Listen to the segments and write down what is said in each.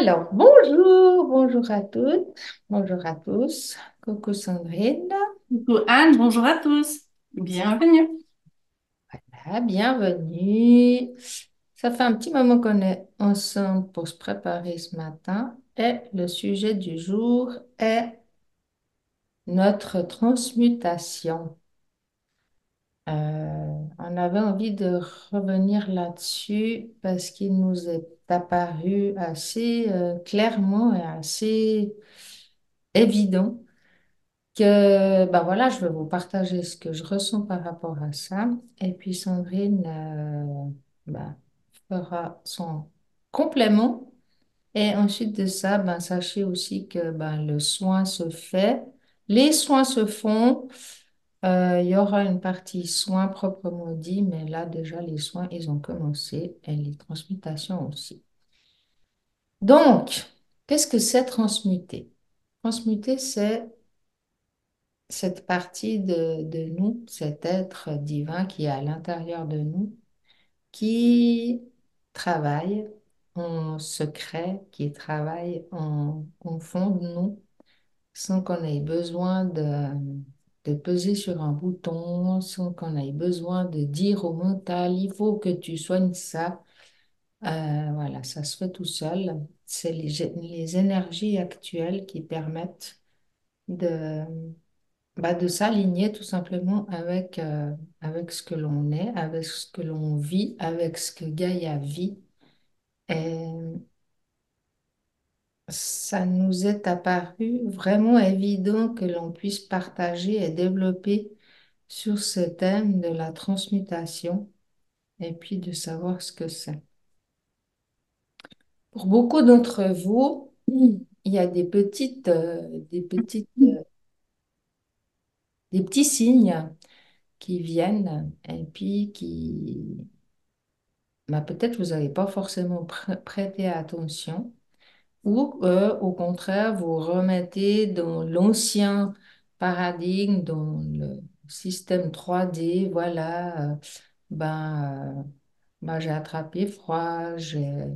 Alors, bonjour, bonjour à toutes, bonjour à tous. Coucou Sandrine. Coucou Anne, bonjour à tous. Bienvenue. Ah, bienvenue. Ça fait un petit moment qu'on est ensemble pour se préparer ce matin et le sujet du jour est notre transmutation. On avait envie de revenir là-dessus parce qu'il nous est apparu assez clairement et assez évident que ben voilà, je vais vous partager ce que je ressens par rapport à ça. Et puis Sandrine ben, fera son complément. Et ensuite de ça, ben, sachez aussi que ben, le soin se fait. Les soins se font. Il y aura une partie soins proprement dit, mais là déjà les soins, ils ont commencé et les transmutations aussi. Donc, qu'est-ce que c'est transmuter? Transmuter, c'est cette partie de nous, cet être divin qui est à l'intérieur de nous, qui travaille en secret, qui travaille en fond de nous, sans qu'on ait besoin de peser sur un bouton, sans qu'on ait besoin de dire au mental, il faut que tu soignes ça. Voilà, ça se fait tout seul. C'est les énergies actuelles qui permettent de de s'aligner tout simplement avec ce que l'on est, avec ce que l'on vit, avec ce que Gaïa vit. Et ça nous est apparu vraiment évident que l'on puisse partager et développer sur ce thème de la transmutation et puis de savoir ce que c'est. Pour beaucoup d'entre vous, il y a des petits signes qui viennent et puis qui peut-être vous n'avez pas forcément prêté attention, ou au contraire, vous remettez dans l'ancien paradigme, dans le système 3D, voilà, j'ai attrapé froid, j'ai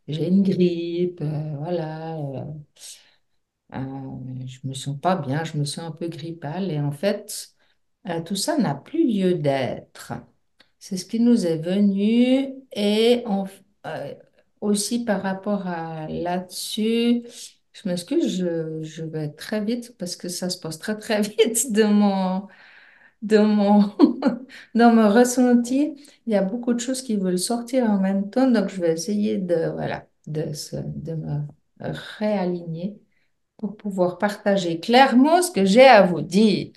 une grippe, voilà, je me sens pas bien, je me sens un peu grippale, et en fait, tout ça n'a plus lieu d'être. C'est ce qui nous est venu euh, aussi par rapport à là-dessus. Je m'excuse, je vais très vite parce que ça se passe très très vite dans mon, dans mon ressenti. Il y a beaucoup de choses qui veulent sortir en même temps, donc je vais essayer voilà, de me réaligner pour pouvoir partager clairement ce que j'ai à vous dire.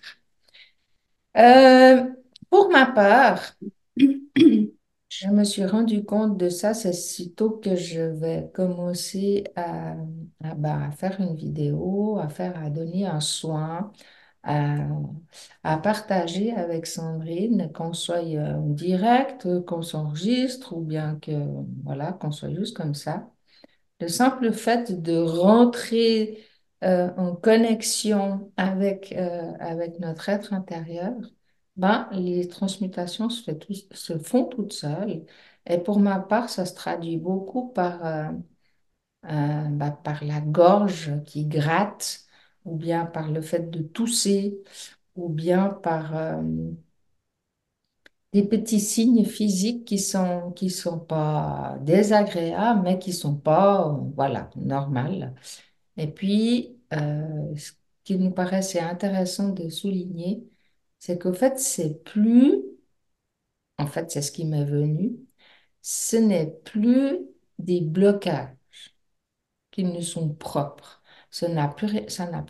Euh, pour ma part, je me suis rendu compte de ça, c'est sitôt que je vais commencer à faire une vidéo, à donner un soin, à, à partager avec Sandrine, qu'on soit en direct, qu'on s'enregistre ou bien que, voilà, qu'on soit juste comme ça. Le simple fait de rentrer en connexion avec notre être intérieur, les transmutations se font toutes seules. Et pour ma part, ça se traduit beaucoup par la gorge qui gratte, ou bien par le fait de tousser, ou bien par des petits signes physiques qui sont pas désagréables, mais qui sont pas, voilà, normales. Et puis, ce qui nous paraissait intéressant de souligner, c'est qu'au fait, en fait, c'est ce qui m'est venu, ce n'est plus des blocages qui nous sont propres. Ça n'a plus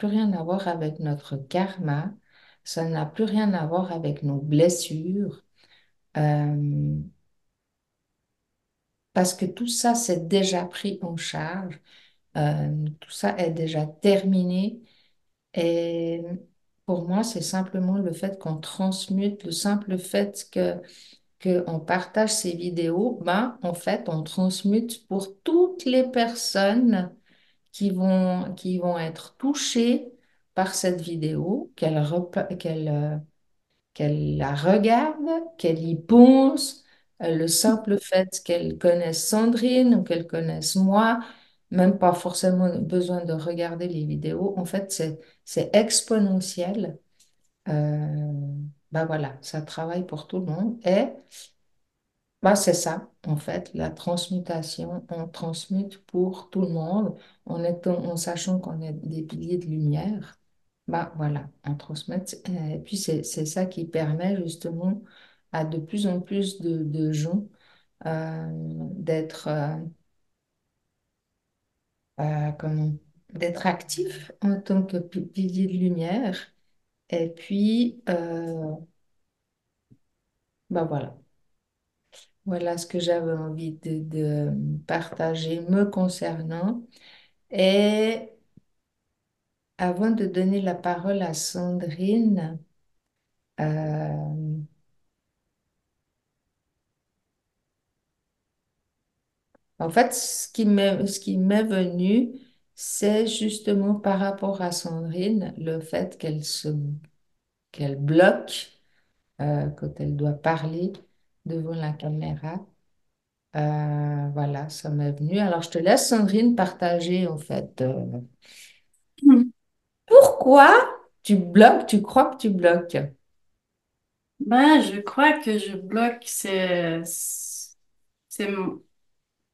rien à voir avec notre karma, ça n'a plus rien à voir avec nos blessures, euh, parce que tout ça, c'est déjà pris en charge, tout ça est déjà terminé. Et pour moi, c'est simplement le fait qu'on transmute, le simple fait qu'on partage ces vidéos, en fait, on transmute pour toutes les personnes qui vont être touchées par cette vidéo, qu'elles la regardent, qu'elles y pensent, le simple fait qu'elles connaissent Sandrine ou qu'elles connaissent moi. même pas forcément besoin de regarder les vidéos. En fait, c'est exponentiel. Euh, bah voilà, ça travaille pour tout le monde. Et bah c'est ça, en fait, la transmutation. On transmute pour tout le monde en sachant qu'on est des piliers de lumière. Bah voilà, on transmet. Et puis c'est ça qui permet justement à de plus en plus de gens d'être comment, d'être actifs en tant que pilier de lumière. Et puis, bah voilà. Voilà ce que j'avais envie de partager me concernant. Et avant de donner la parole à Sandrine, euh, en fait, ce qui m'est venu, c'est justement par rapport à Sandrine, le fait qu'elle bloque quand elle doit parler devant la caméra. Voilà, ça m'est venu. Alors, je te laisse, Sandrine, partager en fait. Pourquoi tu bloques, tu crois que tu bloques? Ben, je crois que je bloque, c'est,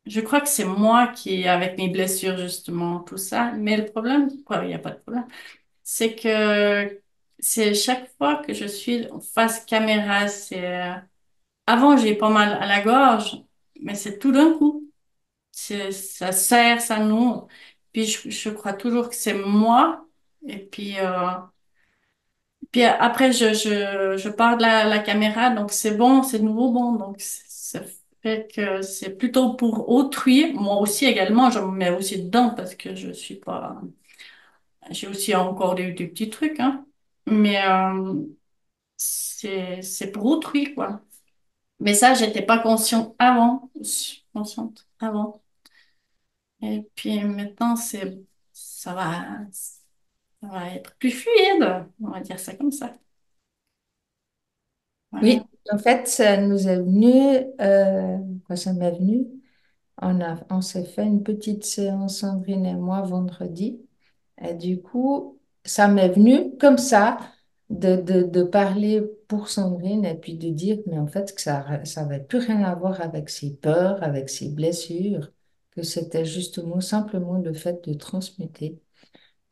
je crois que c'est moi qui, avec mes blessures, justement, tout ça. Mais le problème, quoi, il n'y a pas de problème, c'est que c'est chaque fois que je suis face caméra, avant, j'ai pas mal à la gorge, mais c'est tout d'un coup. Ça serre, ça noue. Puis je crois toujours que c'est moi. Et puis après, je pars de la caméra, donc c'est bon, c'est de nouveau bon. Donc ça fait que c'est plutôt pour autrui. Moi aussi également, je me mets aussi dedans parce que je suis pas. J'ai aussi encore des petits trucs, hein. Mais c'est pour autrui, quoi. Mais ça, j'étais pas consciente avant. Je suis consciente avant. Et puis maintenant, ça va, ça va être plus fluide. On va dire ça comme ça. Voilà. Oui, en fait, ça nous est venu, quoi, ça m'est venu. On s'est fait une petite séance, Sandrine et moi, vendredi. Et du coup, ça m'est venu comme ça de parler pour Sandrine et puis de dire, mais en fait, que ça n'avait plus rien à voir avec ses peurs, avec ses blessures, que c'était justement simplement le fait de transmuter.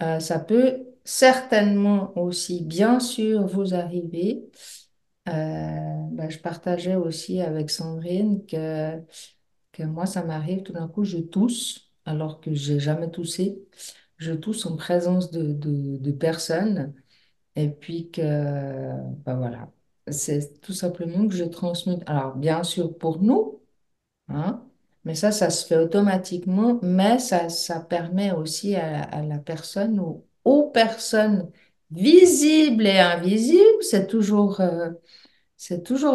Ça peut certainement aussi, bien sûr, vous arriver. Je partageais aussi avec Sandrine que moi, ça m'arrive tout d'un coup, je tousse alors que j'ai jamais toussé. Je tousse en présence de personnes et puis que, voilà, c'est tout simplement que je transmute. Alors, bien sûr, pour nous, hein, mais ça se fait automatiquement, mais ça permet aussi à la personne ou aux personnes visibles et invisibles, c'est toujours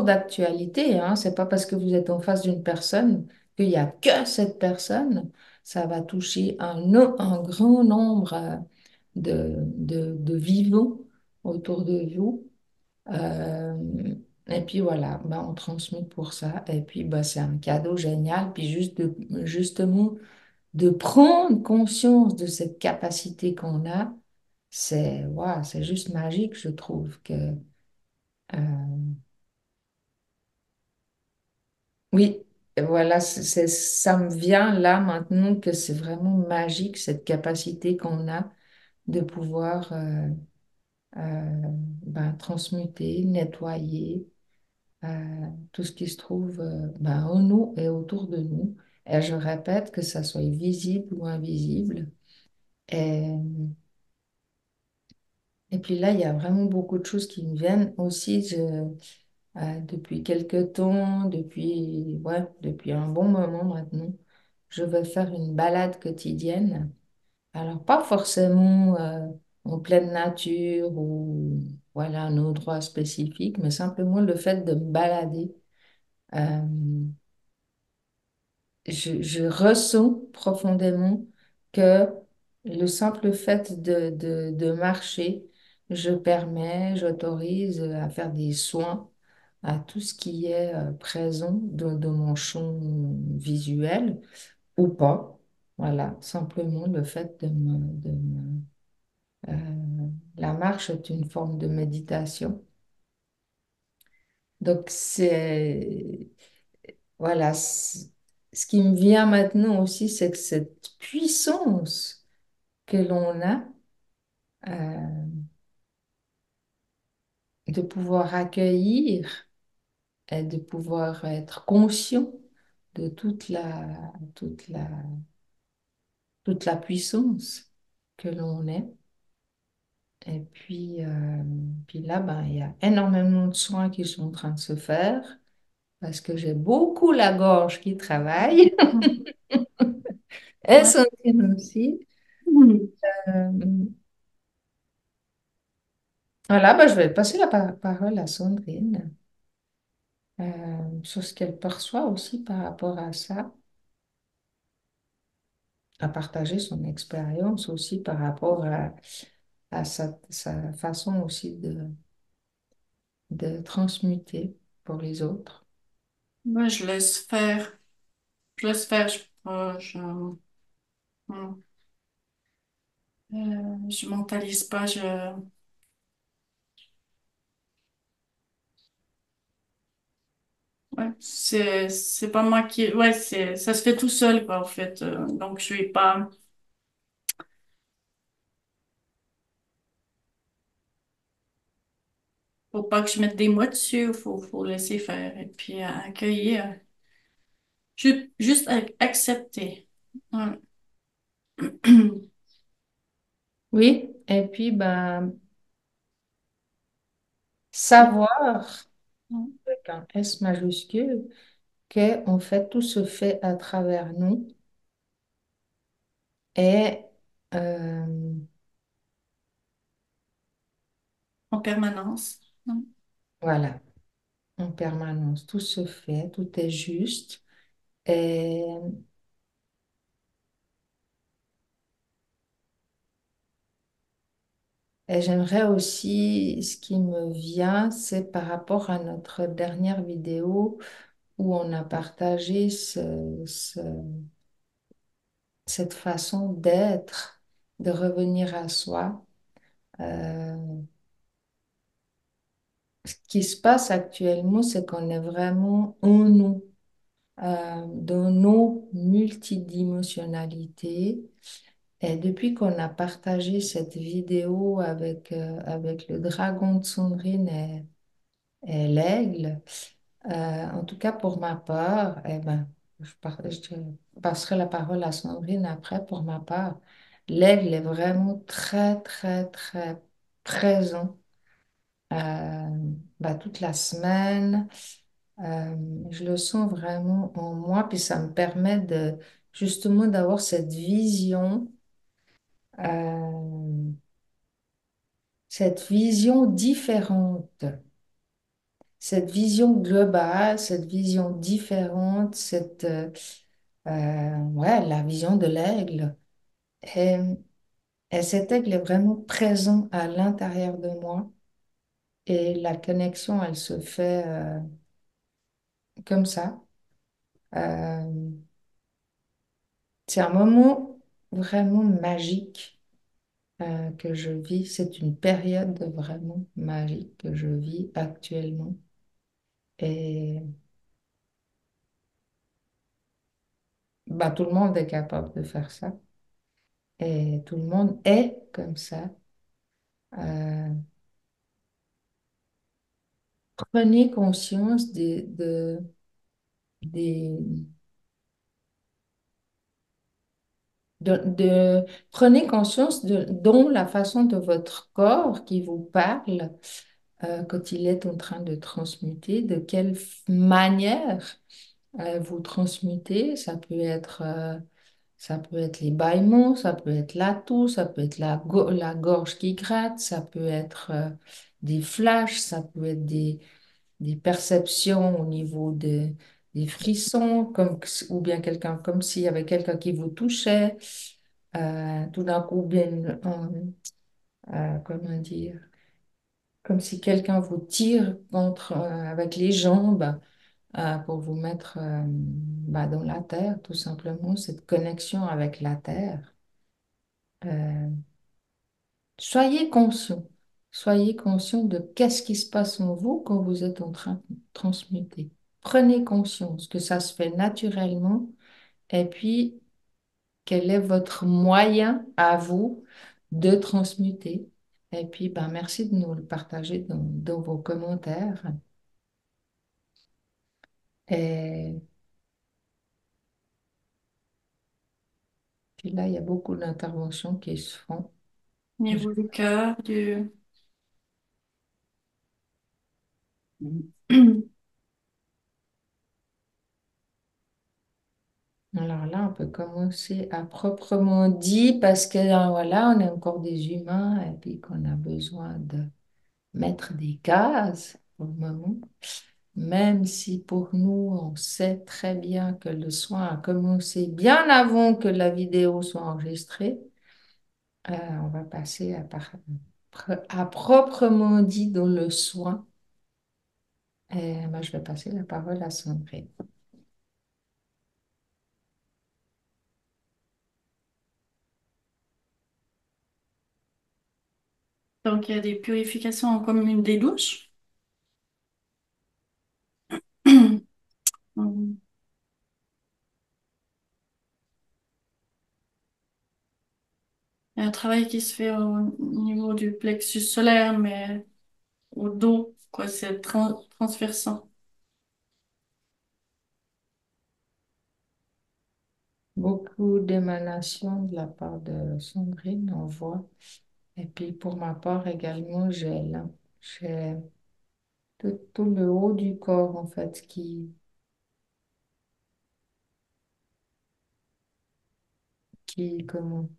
d'actualité, hein. C'est pas parce que vous êtes en face d'une personne qu'il n'y a que cette personne. Ça va toucher un grand nombre de vivants autour de vous. Euh, et puis voilà, ben, on transmet pour ça. Et puis ben, c'est un cadeau génial. Puis justement, de prendre conscience de cette capacité qu'on a, c'est juste magique, je trouve que. euh, Oui, et voilà, ça me vient là maintenant que c'est vraiment magique cette capacité qu'on a de pouvoir transmuter, nettoyer tout ce qui se trouve en nous et autour de nous. Et je répète que ça soit visible ou invisible. Et, et puis là, il y a vraiment beaucoup de choses qui me viennent aussi. Depuis quelque temps, depuis un bon moment maintenant, je veux faire une balade quotidienne. Alors, pas forcément en pleine nature ou voilà, un endroit spécifique, mais simplement le fait de me balader. Euh, je ressens profondément que le simple fait de marcher, j'autorise à faire des soins à tout ce qui est présent dans mon champ visuel ou pas. Voilà, simplement le fait la marche est une forme de méditation. Donc, voilà, ce qui me vient maintenant aussi, c'est que cette puissance que l'on a, euh, de pouvoir accueillir et de pouvoir être conscient de toute la puissance que l'on est. Et puis là, ben, il y a énormément de soins qui sont en train de se faire parce que j'ai beaucoup la gorge qui travaille et Ouais. Sandrine aussi. Euh, voilà, ben, je vais passer la parole à Sandrine sur ce qu'elle perçoit aussi par rapport à ça, à partager son expérience aussi par rapport à sa façon aussi de transmuter pour les autres. Moi, je laisse faire. Je laisse faire. Je mentalise pas. Ouais, c'est pas moi qui. Ouais, ça se fait tout seul, quoi, en fait. Donc, je suis pas. Faut pas que je mette des mots dessus. Faut laisser faire. Et puis, accueillir. Juste accepter. Ouais. Oui, et puis ben, savoir, avec un S majuscule, que en fait tout se fait à travers nous et En permanence. voilà, en permanence, tout se fait, tout est juste. Et, et j'aimerais aussi, ce qui me vient, c'est par rapport à notre dernière vidéo où on a partagé cette façon d'être, de revenir à soi. Euh, Ce qui se passe actuellement, c'est qu'on est vraiment en nous, dans nos multidimensionnalités. Et depuis qu'on a partagé cette vidéo avec le dragon de Sandrine et l'aigle, en tout cas pour ma part, eh ben, je te passerai la parole à Sandrine après. Pour ma part, l'aigle est vraiment très, très, très présent euh, toute la semaine. Euh, je le sens vraiment en moi, puis ça me permet de justement d'avoir euh, cette vision différente, cette vision globale, cette vision différente, ouais, la vision de l'aigle. Et, et cet aigle est vraiment présent à l'intérieur de moi. Et la connexion, elle se fait comme ça. Euh, c'est un moment vraiment magique que je vis. C'est une période vraiment magique que je vis actuellement. Et bah, tout le monde est capable de faire ça. Et tout le monde est comme ça. Euh, prenez conscience des, prenez conscience dont la façon de votre corps qui vous parle quand il est en train de transmuter, de quelle manière vous transmutez. Ça peut être les bâillements, ça peut être la toux, ça peut être la gorge qui gratte, ça peut être des flashs, ça peut être des perceptions au niveau des frissons, ou bien quelqu'un, comme s'il y avait quelqu'un qui vous touchait, tout d'un coup, bien, comment dire, comme si quelqu'un vous tire avec les jambes. pour vous mettre dans la terre, tout simplement, cette connexion avec la terre. Euh, Soyez conscient. Soyez conscient de qu'est-ce qui se passe en vous quand vous êtes en train de transmuter. Prenez conscience que ça se fait naturellement et puis quel est votre moyen à vous de transmuter. Et puis, merci de nous le partager dans vos commentaires. Et puis là, il y a beaucoup d'interventions qui se font. Au Je- niveau du cœur, du... Alors là, on peut commencer à proprement dit parce que voilà, on est encore des humains et puis qu'on a besoin de mettre des cases pour le moment. Même si pour nous, on sait très bien que le soin a commencé bien avant que la vidéo soit enregistrée, on va passer à proprement dit dans le soin. Et je vais passer la parole à Sandrine. Donc, il y a des purifications comme une des douches. Il y a un travail qui se fait au niveau du plexus solaire, mais au dos, quoi, c'est transversant. Beaucoup d'émanations de la part de Sandrine, on voit. Et puis pour ma part également, j'ai tout le haut du corps en fait comment,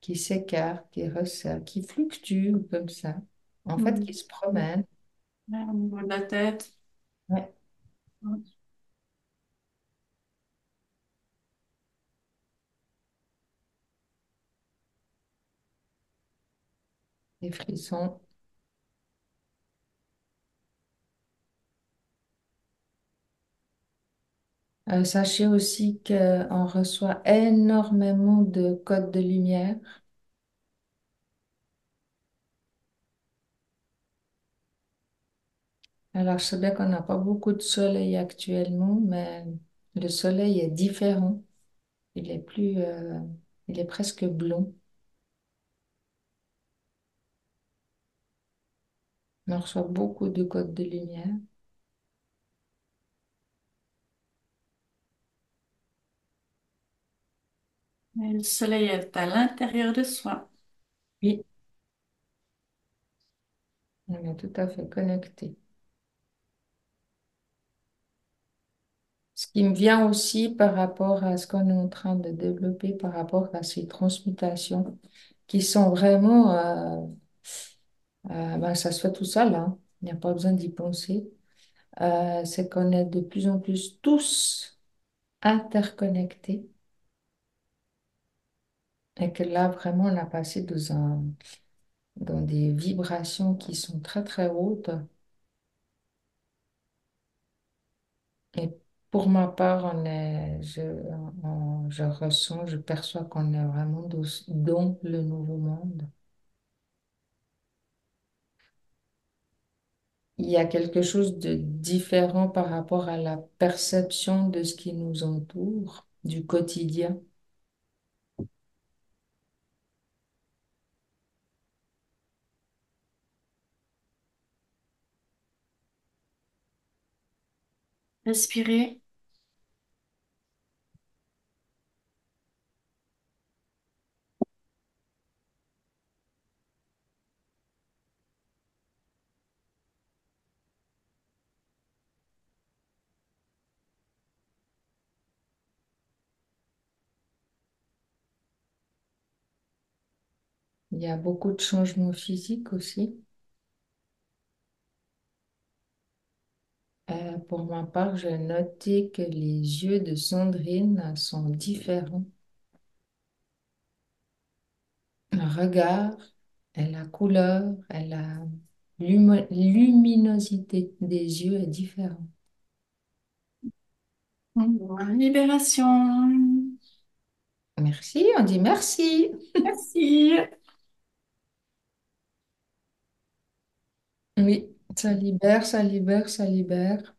qui s'écarte, qui resserre, qui fluctue comme ça. En fait, qui Mhm. se promène. Ouais, au niveau de la tête. Ouais, des frissons. Sachez aussi qu'on reçoit énormément de codes de lumière. Alors, je sais bien qu'on n'a pas beaucoup de soleil actuellement, mais le soleil est différent. Il est il est presque blond. On reçoit beaucoup de codes de lumière. Et le soleil est à l'intérieur de soi. Oui, on est tout à fait connecté. Ce qui me vient aussi par rapport à ce qu'on est en train de développer, par rapport à ces transmutations qui sont vraiment, ça se fait tout seul, hein. Il n'y a pas besoin d'y penser. C'est qu'on est de plus en plus tous interconnectés et que là, vraiment, on a passé dans des vibrations qui sont très, très hautes. Et pour ma part, je ressens, je perçois qu'on est vraiment dans le nouveau monde. Il y a quelque chose de différent par rapport à la perception de ce qui nous entoure, du quotidien. Respirer. Il y a beaucoup de changements physiques aussi. Pour ma part, j'ai noté que les yeux de Sandrine sont différents. Le regard, et la couleur, et luminosité des yeux est différente. Libération. Merci, on dit merci. Merci. Oui, ça libère, ça libère, ça libère.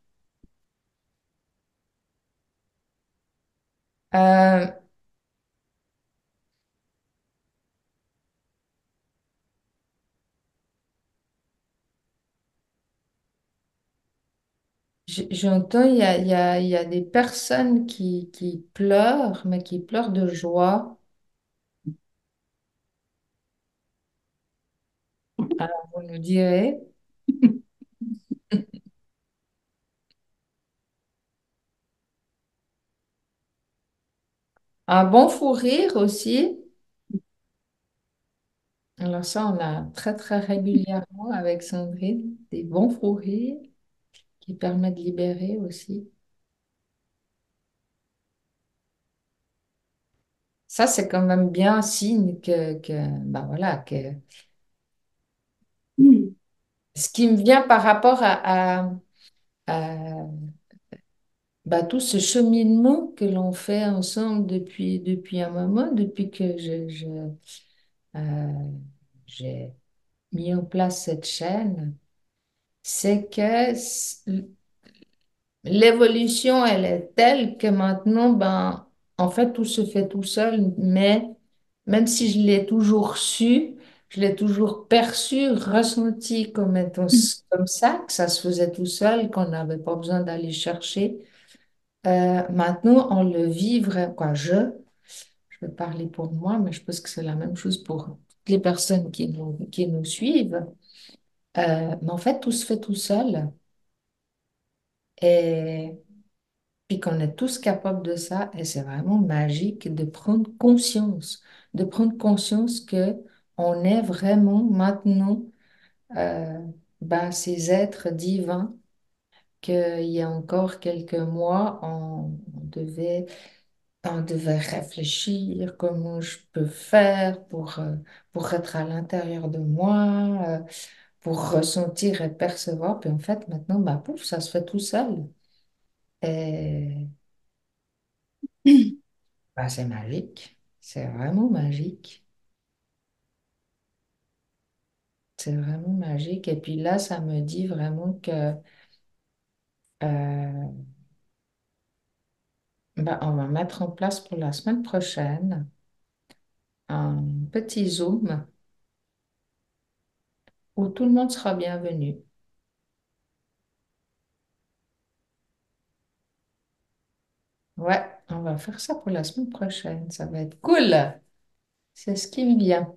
Euh, j'entends, il y a des personnes qui pleurent, mais qui pleurent de joie. Alors, vous nous direz. Un bon fou rire aussi. Alors ça, on a très, très régulièrement avec Sandrine des bons fous rires qui permettent de libérer aussi. Ça, c'est quand même bien un signe ben voilà, que ce qui me vient par rapport à, ben, tout ce cheminement que l'on fait ensemble depuis un moment, depuis que euh, j'ai mis en place cette chaîne, c'est que l'évolution, elle est telle que maintenant, ben, en fait, tout se fait tout seul, mais même si je l'ai toujours su, je l'ai toujours perçu, ressenti comme étant comme ça, que ça se faisait tout seul, qu'on n'avait pas besoin d'aller chercher. Maintenant, on le vit vraiment, quoi, je vais parler pour moi, mais je pense que c'est la même chose pour toutes les personnes qui nous suivent. Mais en fait, tout se fait tout seul. Et puis qu'on est tous capables de ça, et c'est vraiment magique de prendre conscience que on est vraiment maintenant euh, ben, ces êtres divins, qu'il y a encore quelques mois, on devait réfléchir comment je peux faire pour être à l'intérieur de moi, pour ressentir et percevoir. Puis en fait, maintenant, bah, pouf, ça se fait tout seul. Et bah, c'est magique. C'est vraiment magique. C'est vraiment magique. Et puis là, ça me dit vraiment que euh, bah, on va mettre en place pour la semaine prochaine un petit Zoom où tout le monde sera bienvenu. Ouais, on va faire ça pour la semaine prochaine. Ça va être cool. C'est ce qui me vient.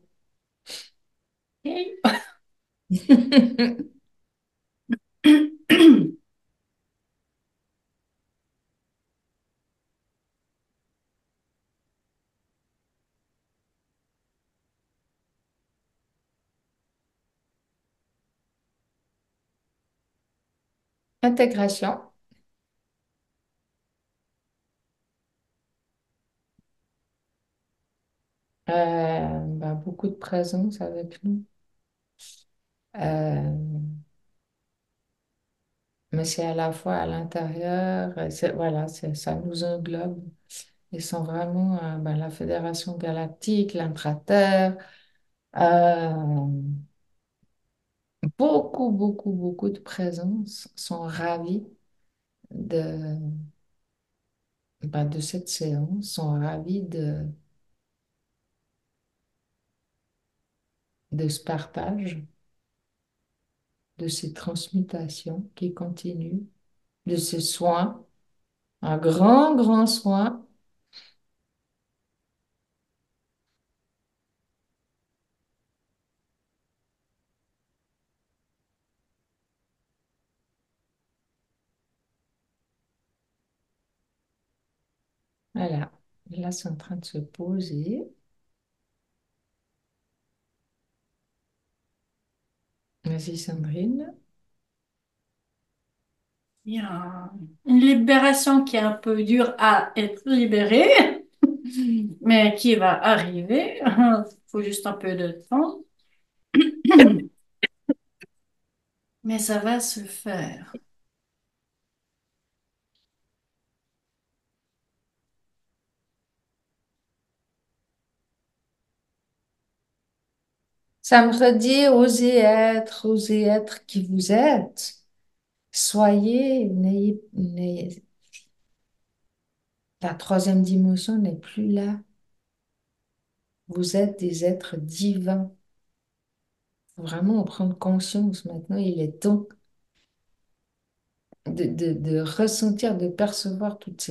Intégration. Bah, beaucoup de présence avec nous. Euh, mais c'est à la fois à l'intérieur, et voilà, ça nous englobe. Ils sont vraiment ben, la Fédération Galactique, l'Intraterre, euh, beaucoup de présence sont ravis de, ben, de cette séance, sont ravis de ce partage, de ces transmutations qui continuent, de ces soins, un grand soin. Voilà, là, c'est en train de se poser. Vas-y, Sandrine. Il y a une libération qui est un peu dure à être libérée, mais qui va arriver. Il faut juste un peu de temps. Mais ça va se faire. Ça me redit, osez être qui vous êtes. Soyez, la troisième dimension n'est plus là. Vous êtes des êtres divins. Faut vraiment en prendre conscience maintenant. Il est temps de ressentir, de percevoir toute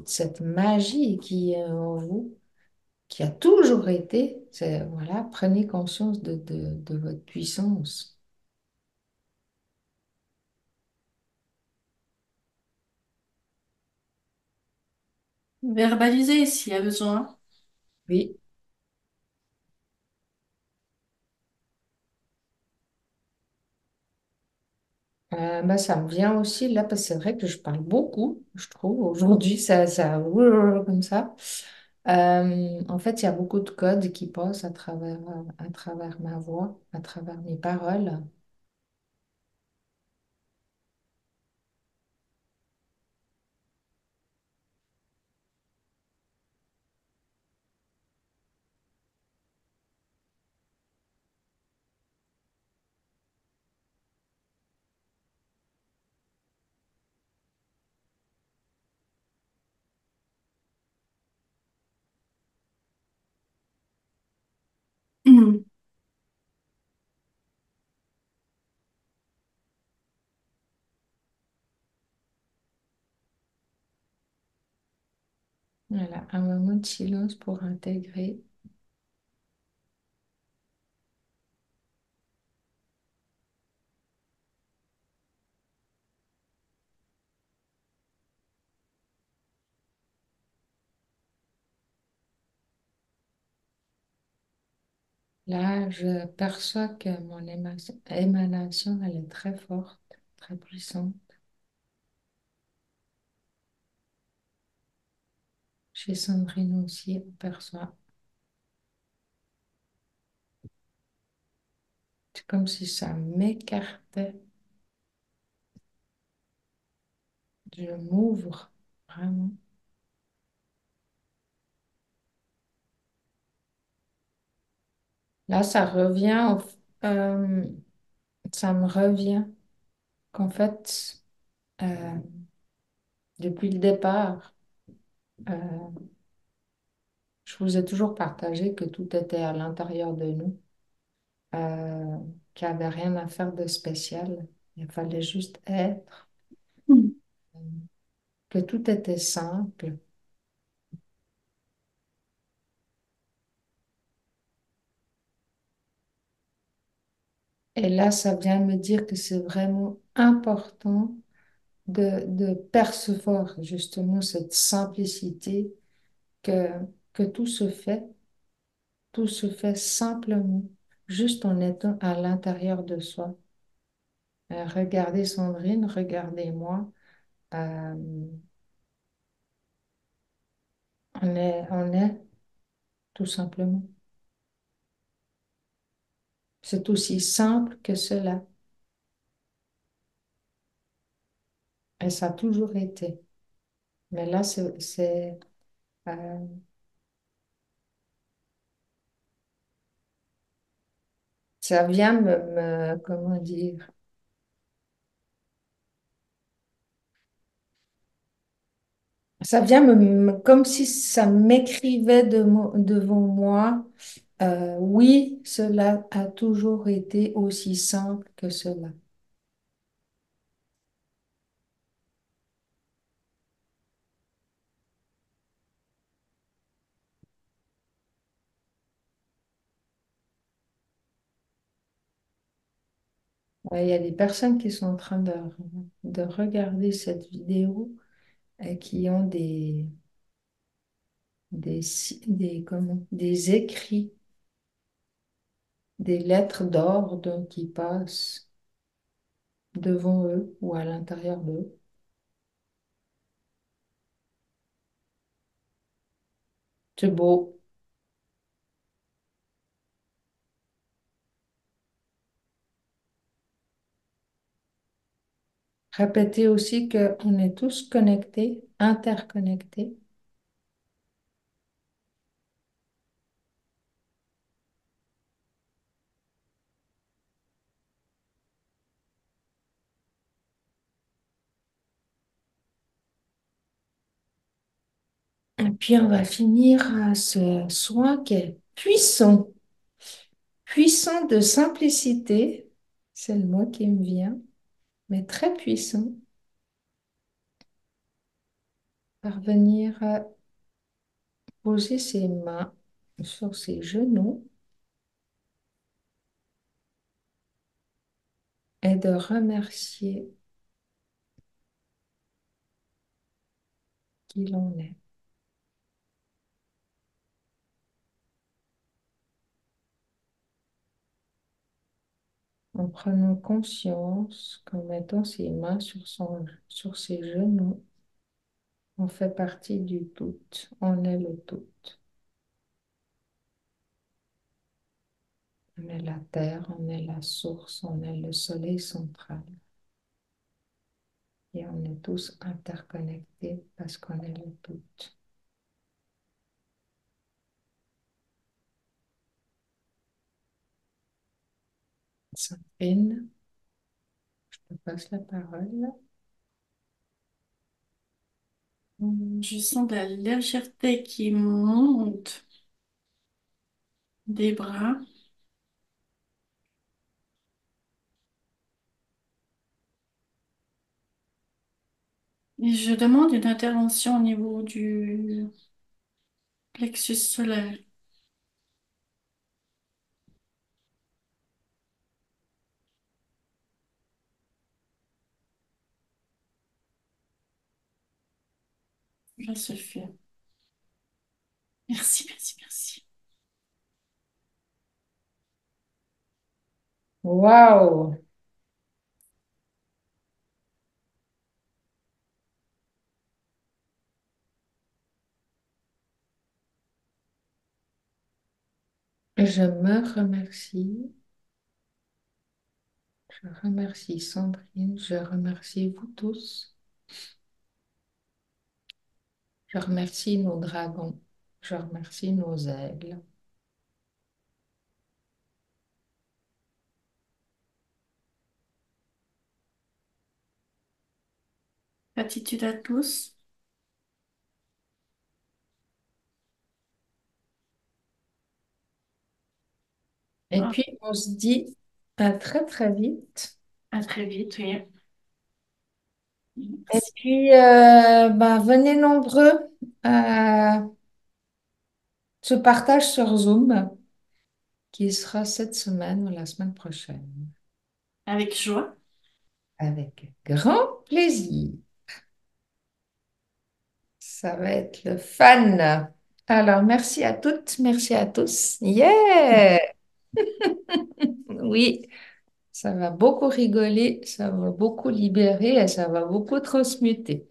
cette magie qui est en vous, qui a toujours été. Voilà, prenez conscience de votre puissance. Verbaliser s'il y a besoin. Oui. Bah, ça me vient aussi là, parce que c'est vrai que je parle beaucoup, je trouve. Aujourd'hui, comme ça. En fait, il y a beaucoup de codes qui passent à travers ma voix, à travers mes paroles. Mhm. Voilà, un moment de silence pour intégrer. Là, je perçois que mon émanation, elle est très forte, très puissante. Chez Sandrine aussi, on perçoit. C'est comme si ça m'écartait. Je m'ouvre, vraiment. Là, euh, ça me revient qu'en fait, euh, depuis le départ, euh, je vous ai toujours partagé que tout était à l'intérieur de nous, euh, qu'il n'y avait rien à faire de spécial. Il fallait juste être, que tout était simple. Et là, ça vient me dire que c'est vraiment important de percevoir justement cette simplicité, que, que tout se fait simplement, juste en étant à l'intérieur de soi. Regardez Sandrine, regardez-moi. euh, on est tout simplement. C'est aussi simple que cela. Et ça a toujours été. Mais là, euh, ça vient comment dire, ça vient comme si ça m'écrivait devant moi. Oui, cela a toujours été aussi simple que cela. Il y a des personnes qui sont en train de regarder cette vidéo et qui ont des écrits, des lettres d'ordre qui passent devant eux ou à l'intérieur d'eux. C'est beau. Répétez aussi qu'on est tous connectés, interconnectés. Et puis on va finir ce soin qui est puissant, puissant de simplicité. C'est le mot qui me vient, mais très puissant. Parvenir à poser ses mains sur ses genoux et de remercier qui l'on est. En prenant conscience qu'en mettant ses mains sur ses genoux, on fait partie du tout, on est le tout. On est la terre, on est la source, on est le soleil central. Et on est tous interconnectés parce qu'on est le tout. Sandrine, je te passe la parole. Je sens de la légèreté qui monte des bras. Et je demande une intervention au niveau du plexus solaire. Je se fait. Merci, merci, merci. Waouh! Je me remercie. Je remercie Sandrine. Je remercie vous tous. Je remercie nos dragons. Je remercie nos aigles. Gratitude à tous. Et Ah, puis, on se dit à très, très vite. à très vite, oui. Et Merci. puis, ben, venez nombreux à ce partage sur Zoom qui sera cette semaine ou la semaine prochaine. Avec joie. Avec grand plaisir. Ça va être le fun. Alors, merci à toutes, merci à tous. Yeah! Oui, ça va beaucoup rigoler, ça va beaucoup libérer et ça va beaucoup transmuter.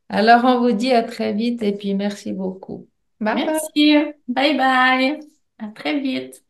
Alors, on vous dit à très vite et puis merci beaucoup. Bye bye. Merci. Bye bye. À très vite.